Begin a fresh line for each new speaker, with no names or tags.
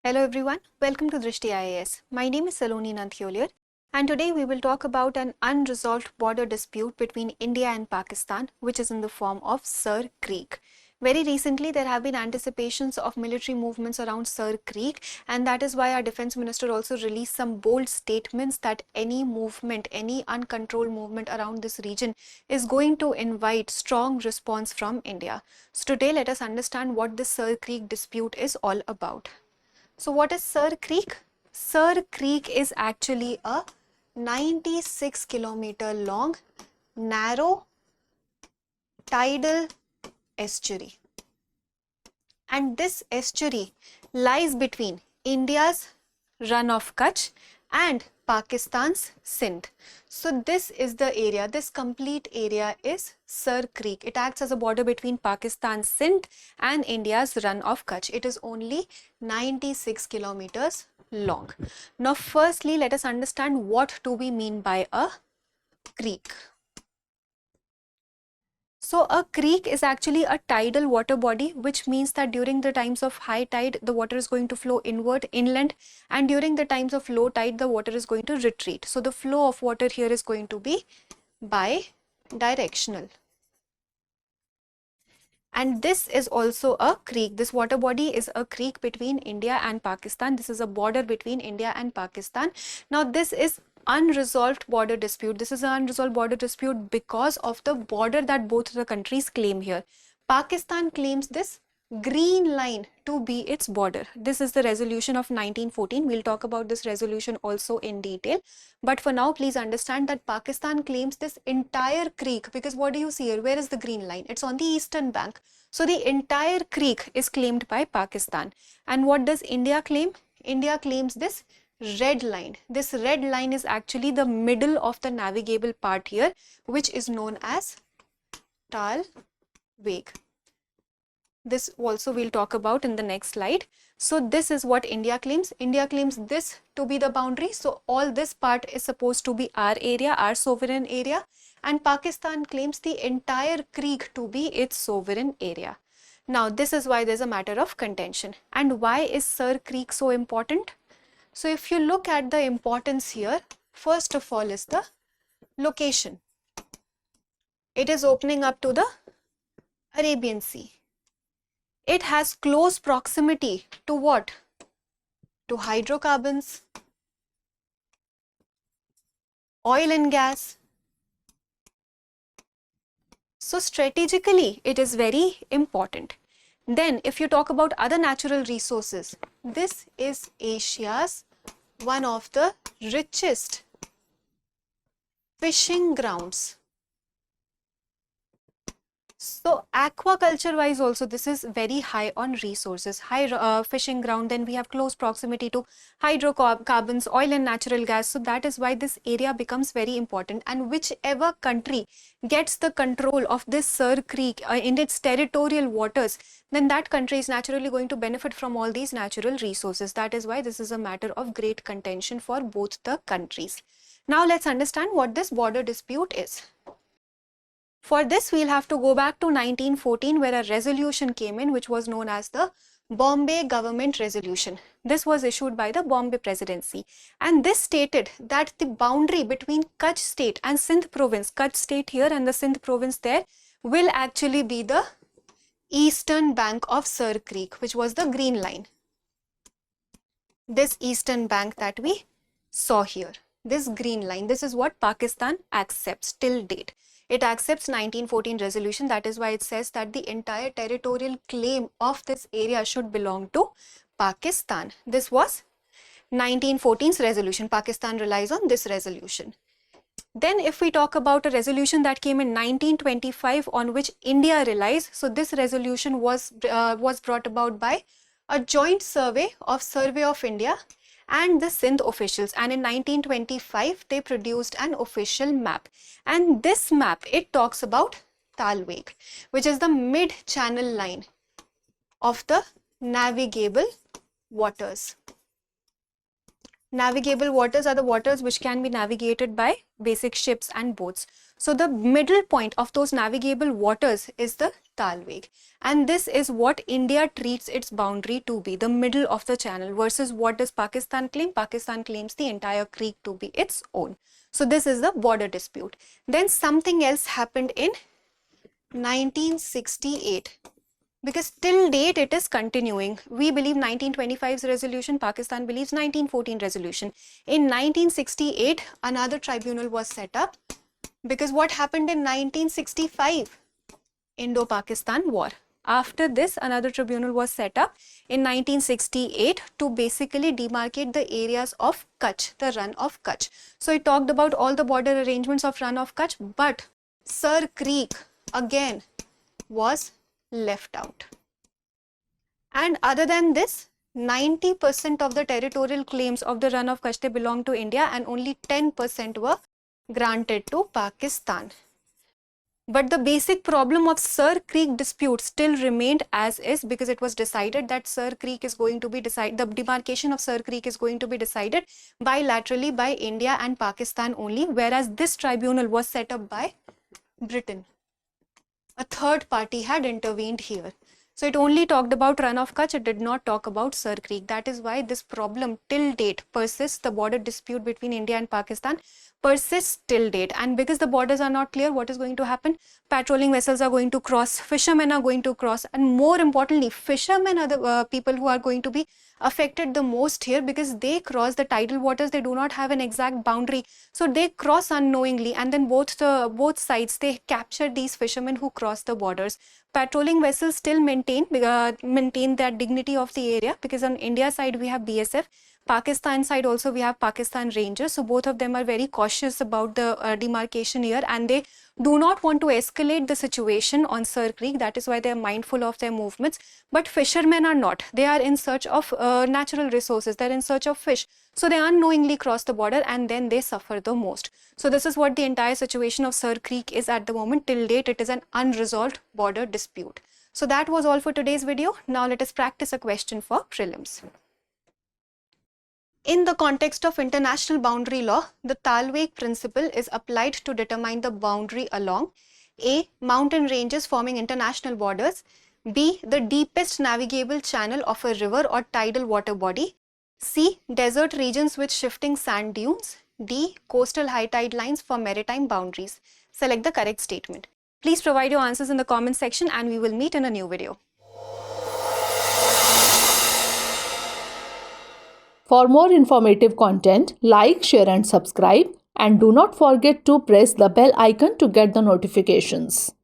Hello everyone, welcome to Drishti IAS. My name is Saloni Nanthiolier and today we will talk about an unresolved border dispute between India and Pakistan, which is in the form of Sir Creek. Very recently there have been anticipations of military movements around Sir Creek, and that is why our defense minister also released some bold statements that any movement, any uncontrolled movement around this region is going to invite strong response from India. So today let us understand what this Sir Creek dispute is all about. So what is Sir Creek? Sir Creek is actually a 96-kilometer long, narrow, tidal estuary. And this estuary lies between India's Run of Kutch and Pakistan's Sindh. So this is the area, this complete area is Sir Creek. It acts as a border between Pakistan's Sindh and India's Run of Kutch. It is only 96 kilometers long. Now firstly, let us understand what do we mean by a creek. So a creek is actually a tidal water body, which means that during the times of high tide, the water is going to flow inward, inland, and during the times of low tide, the water is going to retreat. So the flow of water here is going to be bi-directional. And this is also a creek. This water body is a creek between India and Pakistan. This is a border between India and Pakistan. Now this is unresolved border dispute. This is an unresolved border dispute because of the border that both the countries claim here. Pakistan claims this green line to be its border. This is the resolution of 1914. We'll talk about this resolution also in detail. But for now, please understand that Pakistan claims this entire creek, because what do you see here? Where is the green line? It's on the eastern bank. So the entire creek is claimed by Pakistan. And what does India claim? India claims this red line. This red line is actually the middle of the navigable part here, which is known as Tal Weg. This also we'll talk about in the next slide. So this is what India claims. India claims this to be the boundary. So all this part is supposed to be our area, our sovereign area. And Pakistan claims the entire creek to be its sovereign area. Now this is why there's a matter of contention. And why is Sir Creek so important? So if you look at the importance here, first of all is the location. It is opening up to the Arabian Sea. It has close proximity to what? To hydrocarbons, oil and gas. So strategically, it is very important. Then if you talk about other natural resources, this is Asia's one of the richest fishing grounds. So aquaculture wise also, this is very high on resources, high fishing ground. Then we have close proximity to hydrocarbons, oil and natural gas. So that is why this area becomes very important. And whichever country gets the control of this Sir Creek in its territorial waters, then that country is naturally going to benefit from all these natural resources. That is why this is a matter of great contention for both the countries. Now let's understand what this border dispute is. For this, we'll have to go back to 1914, where a resolution came in, which was known as the Bombay Government Resolution. This was issued by the Bombay Presidency. And this stated that the boundary between Kutch state and Sindh province, Kutch state here and the Sindh province there, will actually be the eastern bank of Sir Creek, which was the green line. This eastern bank that we saw here, this green line, this is what Pakistan accepts till date. It accepts 1914 resolution. That is why it says that the entire territorial claim of this area should belong to Pakistan. This was 1914's resolution. Pakistan relies on this resolution. Then if we talk about a resolution that came in 1925 on which India relies, so this resolution was brought about by a joint survey of Survey of India and the Sindh officials, and in 1925 they produced an official map, and this map, it talks about Tal Weg, which is the mid-channel line of the navigable waters. Navigable waters are the waters which can be navigated by basic ships and boats. So the middle point of those navigable waters is the Talweg. And this is what India treats its boundary to be, the middle of the channel, versus what does Pakistan claim? Pakistan claims the entire creek to be its own. So this is the border dispute. Then something else happened in 1968. Because till date it is continuing. We believe 1925's resolution, Pakistan believes 1914 resolution. In 1968, another tribunal was set up, because what happened in 1965? Indo-Pakistan War. After this, another tribunal was set up in 1968 to basically demarcate the areas of Kutch, the Run of Kutch. So it talked about all the border arrangements of Run of Kutch, but Sir Creek again was left out. And other than this, 90% of the territorial claims of the Run of Kutch, they belong to India, and only 10% were granted to Pakistan. But the basic problem of Sir Creek dispute still remained as is, because it was decided that Sir Creek is going to be decided, the demarcation of Sir Creek is going to be decided bilaterally by India and Pakistan only, whereas this tribunal was set up by Britain. A third party had intervened here. So it only talked about Run of Kutch, it did not talk about Sir Creek. That is why this problem till date persists. The border dispute between India and Pakistan persists till date. And because the borders are not clear, what is going to happen? Patrolling vessels are going to cross, fishermen are going to cross, and more importantly, fishermen are the people who are going to be affected the most here, because they cross the tidal waters, they do not have an exact boundary, so they cross unknowingly, and then both sides, they capture these fishermen who cross the borders. Patrolling vessels still maintain that dignity of the area, because on India side we have BSF, Pakistan side also we have Pakistan Rangers, so both of them are very cautious about the demarcation here, and they do not want to escalate the situation on Sir Creek. That is why they are mindful of their movements. But fishermen are not. They are in search of natural resources. They are in search of fish. So they unknowingly cross the border, and then they suffer the most. So this is what the entire situation of Sir Creek is at the moment. Till date, it is an unresolved border dispute. So that was all for today's video. Now let us practice a question for prelims. In the context of international boundary law, the Talweg principle is applied to determine the boundary along A. Mountain ranges forming international borders, B. The deepest navigable channel of a river or tidal water body, C. Desert regions with shifting sand dunes, D. Coastal high tide lines for maritime boundaries. Select the correct statement. Please provide your answers in the comment section, and we will meet in a new video.
For more informative content, like, share and subscribe, and do not forget to press the bell icon to get the notifications.